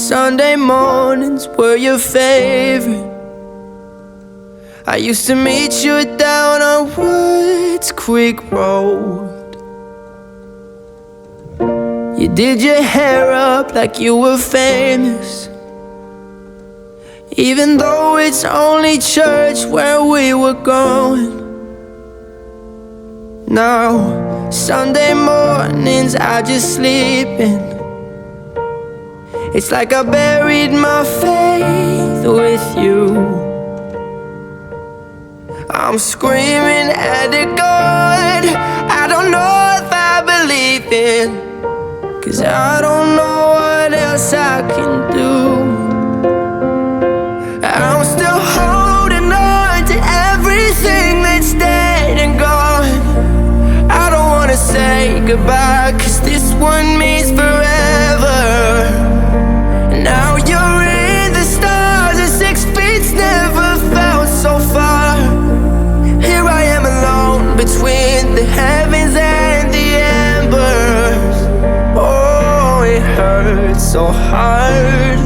Sunday mornings were your favorite. I used to meet you down on Woods Creek Road. You did your hair up like you were famous, even though it's only church where we were going. Now, Sunday mornings I just sleep in. It's like I buried my faith with you. I'm screaming at a God I don't know if I believe in, 'cause I don't know what else I can do. I'm still holding on to everything that's dead and gone. I don't wanna say goodbye, 'cause this one means forever. Now you're in the stars and 6 feet's never felt so far. Here I am alone between the heavens and the embers. Oh, it hurts so hard.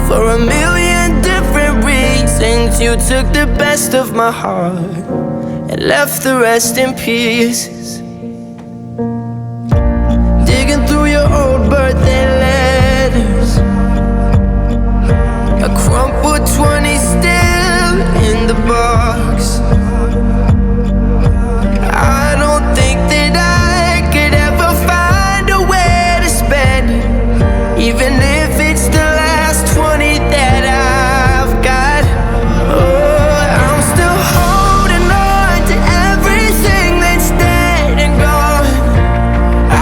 For a million different reasons, you took the best of my heart and left the rest in pieces. Digging through your old birthday letters, a crumpled 20 still in the box. I don't think that I could ever find a way to spend it, even if it's the last 20 that I've got. Oh, I'm still holding on to everything that's dead and gone.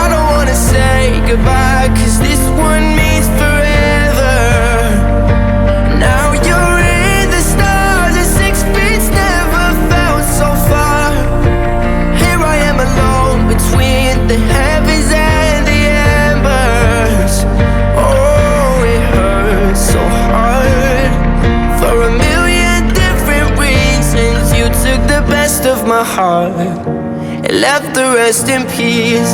I don't wanna say goodbye, 'cause this one means forever. Now you're in the stars and 6 feet's never felt so far. Here I am alone between the heavens and the embers. Oh, it hurts so hard. For a million different reasons, you took the best of my heart and left the rest in pieces.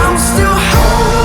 I'm still holding